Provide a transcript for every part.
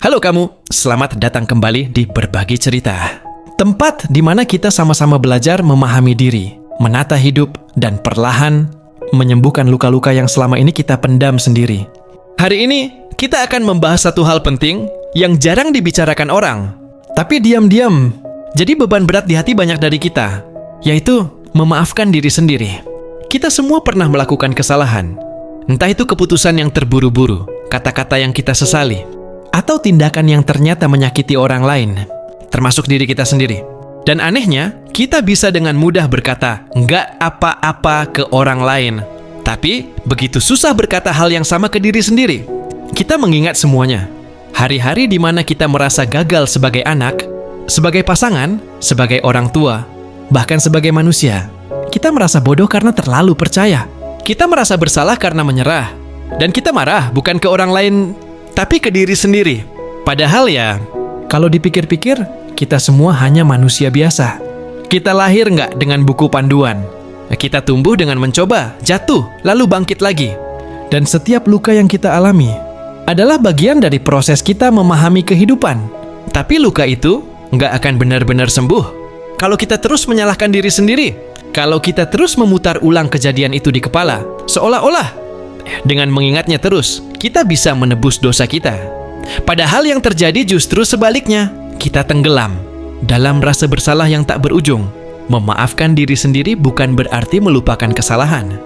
Halo kamu, selamat datang kembali di Berbagi Cerita. Tempat di mana kita sama-sama belajar memahami diri, menata hidup, dan perlahan menyembuhkan luka-luka yang selama ini kita pendam sendiri. Hari ini, kita akan membahas satu hal penting yang jarang dibicarakan orang, tapi diam-diam jadi beban berat di hati banyak dari kita, yaitu memaafkan diri sendiri. Kita semua pernah melakukan kesalahan, entah itu keputusan yang terburu-buru, kata-kata yang kita sesali, atau tindakan yang ternyata menyakiti orang lain, termasuk diri kita sendiri. Dan anehnya, kita bisa dengan mudah berkata nggak apa-apa ke orang lain. Tapi, begitu susah berkata hal yang sama ke diri sendiri. Kita mengingat semuanya. Hari-hari di mana kita merasa gagal sebagai anak, sebagai pasangan, sebagai orang tua, bahkan sebagai manusia. Kita merasa bodoh karena terlalu percaya. Kita merasa bersalah karena menyerah. Dan kita marah bukan ke orang lain, tapi ke diri sendiri. Padahal ya, kalau dipikir-pikir, kita semua hanya manusia biasa. Kita lahir nggak dengan buku panduan. Kita tumbuh dengan mencoba, jatuh, lalu bangkit lagi. Dan setiap luka yang kita alami adalah bagian dari proses kita memahami kehidupan. Tapi luka itu nggak akan benar-benar sembuh kalau kita terus menyalahkan diri sendiri. Kalau kita terus memutar ulang kejadian itu di kepala, seolah-olah dengan mengingatnya terus, kita bisa menebus dosa kita. Padahal yang terjadi justru sebaliknya. Kita tenggelam dalam rasa bersalah yang tak berujung. Memaafkan diri sendiri bukan berarti melupakan kesalahan.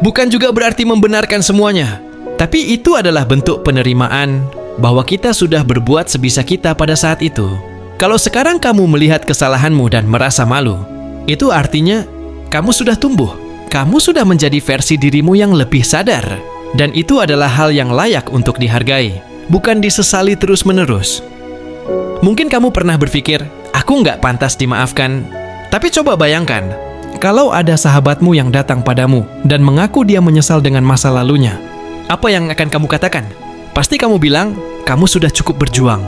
Bukan juga berarti membenarkan semuanya. Tapi itu adalah bentuk penerimaan bahwa kita sudah berbuat sebisa kita pada saat itu. Kalau sekarang kamu melihat kesalahanmu dan merasa malu, itu artinya kamu sudah tumbuh. Kamu sudah menjadi versi dirimu yang lebih sadar. Dan itu adalah hal yang layak untuk dihargai, bukan disesali terus-menerus. Mungkin kamu pernah berpikir, aku nggak pantas dimaafkan. Tapi coba bayangkan, kalau ada sahabatmu yang datang padamu dan mengaku dia menyesal dengan masa lalunya. Apa yang akan kamu katakan? Pasti kamu bilang, kamu sudah cukup berjuang.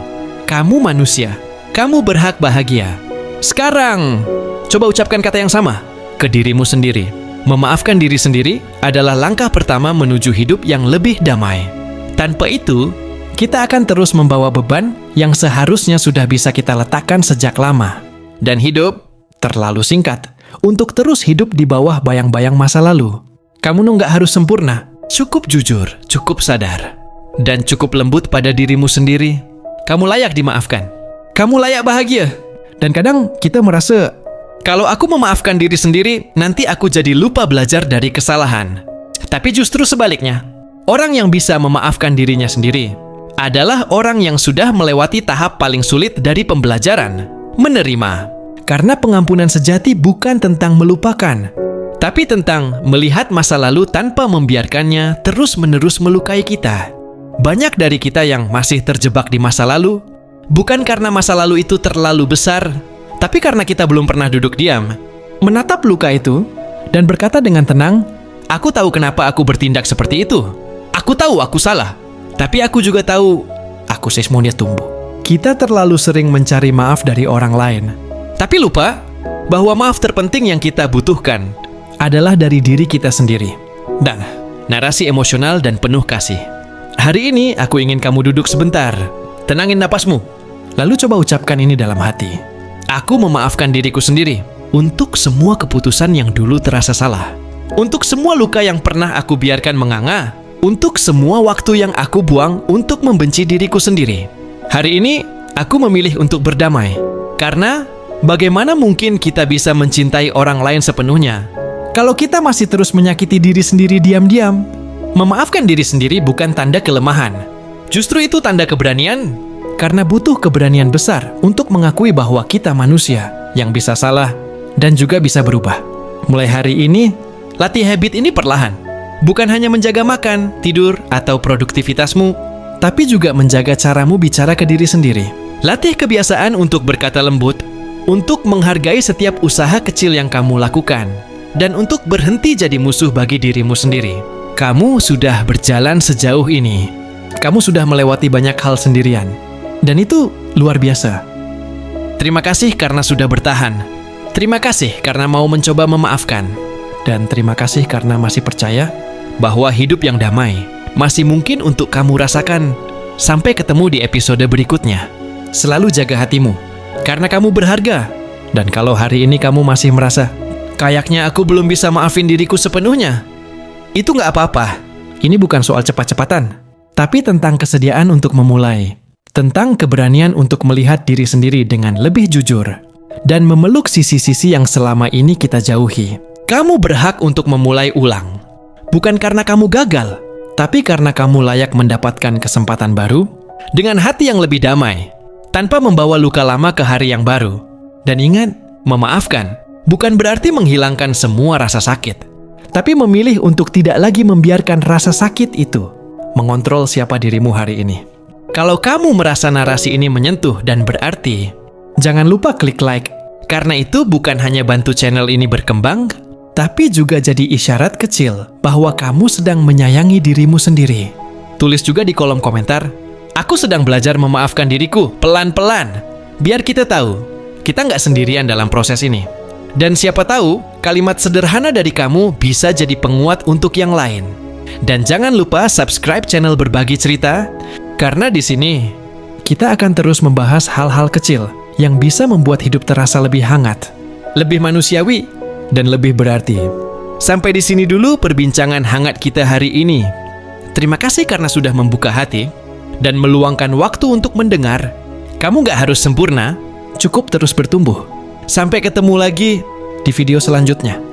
Kamu manusia. Kamu berhak bahagia. Sekarang, coba ucapkan kata yang sama ke dirimu sendiri. Memaafkan diri sendiri adalah langkah pertama menuju hidup yang lebih damai. Tanpa itu, kita akan terus membawa beban yang seharusnya sudah bisa kita letakkan sejak lama. Dan hidup terlalu singkat untuk terus hidup di bawah bayang-bayang masa lalu. Kamu nggak harus sempurna, cukup jujur, cukup sadar, dan cukup lembut pada dirimu sendiri. Kamu layak dimaafkan. Kamu layak bahagia. Dan kadang kita merasa, kalau aku memaafkan diri sendiri, nanti aku jadi lupa belajar dari kesalahan. Tapi justru sebaliknya, orang yang bisa memaafkan dirinya sendiri adalah orang yang sudah melewati tahap paling sulit dari pembelajaran, menerima. Karena pengampunan sejati bukan tentang melupakan, tapi tentang melihat masa lalu tanpa membiarkannya terus-menerus melukai kita. Banyak dari kita yang masih terjebak di masa lalu, bukan karena masa lalu itu terlalu besar, tapi karena kita belum pernah duduk diam, menatap luka itu, dan berkata dengan tenang, aku tahu kenapa aku bertindak seperti itu. Aku tahu aku salah, tapi aku juga tahu aku seismonia tumbuh. Kita terlalu sering mencari maaf dari orang lain, tapi lupa bahwa maaf terpenting yang kita butuhkan adalah dari diri kita sendiri. Dan narasi emosional dan penuh kasih. Hari ini aku ingin kamu duduk sebentar, tenangin napasmu, lalu coba ucapkan ini dalam hati. Aku memaafkan diriku sendiri untuk semua keputusan yang dulu terasa salah, untuk semua luka yang pernah aku biarkan menganga, untuk semua waktu yang aku buang untuk membenci diriku sendiri. Hari ini, aku memilih untuk berdamai, karena bagaimana mungkin kita bisa mencintai orang lain sepenuhnya kalau kita masih terus menyakiti diri sendiri diam-diam? Memaafkan diri sendiri bukan tanda kelemahan. Justru itu tanda keberanian, karena butuh keberanian besar untuk mengakui bahwa kita manusia yang bisa salah dan juga bisa berubah. Mulai hari ini, latih habit ini perlahan. Bukan hanya menjaga makan, tidur, atau produktivitasmu, tapi juga menjaga caramu bicara ke diri sendiri. Latih kebiasaan untuk berkata lembut, untuk menghargai setiap usaha kecil yang kamu lakukan, dan untuk berhenti jadi musuh bagi dirimu sendiri. Kamu sudah berjalan sejauh ini. Kamu sudah melewati banyak hal sendirian. Dan itu luar biasa. Terima kasih karena sudah bertahan. Terima kasih karena mau mencoba memaafkan. Dan terima kasih karena masih percaya bahwa hidup yang damai masih mungkin untuk kamu rasakan Sampai ketemu di episode berikutnya. Selalu jaga hatimu, karena kamu berharga. Dan kalau hari ini kamu masih merasa, kayaknya aku belum bisa maafin diriku sepenuhnya, itu nggak apa-apa. Ini bukan soal cepat-cepatan, tapi tentang kesediaan untuk memulai. Tentang keberanian untuk melihat diri sendiri dengan lebih jujur. Dan memeluk sisi-sisi yang selama ini kita jauhi. Kamu berhak untuk memulai ulang. Bukan karena kamu gagal, tapi karena kamu layak mendapatkan kesempatan baru dengan hati yang lebih damai, tanpa membawa luka lama ke hari yang baru. Dan ingat, memaafkan bukan berarti menghilangkan semua rasa sakit, tapi memilih untuk tidak lagi membiarkan rasa sakit itu mengontrol siapa dirimu hari ini. Kalau kamu merasa narasi ini menyentuh dan berarti, jangan lupa klik like, karena itu bukan hanya bantu channel ini berkembang, tapi juga jadi isyarat kecil bahwa kamu sedang menyayangi dirimu sendiri. Tulis juga di kolom komentar, aku sedang belajar memaafkan diriku pelan-pelan. Biar kita tahu, kita nggak sendirian dalam proses ini. Dan siapa tahu, kalimat sederhana dari kamu bisa jadi penguat untuk yang lain. Dan jangan lupa subscribe channel Berbagi Cerita, karena di sini kita akan terus membahas hal-hal kecil yang bisa membuat hidup terasa lebih hangat, lebih manusiawi, dan lebih berarti. Sampai di sini dulu perbincangan hangat kita hari ini. Terima kasih karena sudah membuka hati dan meluangkan waktu untuk mendengar. Kamu nggak harus sempurna, cukup terus bertumbuh. Sampai ketemu lagi di video selanjutnya.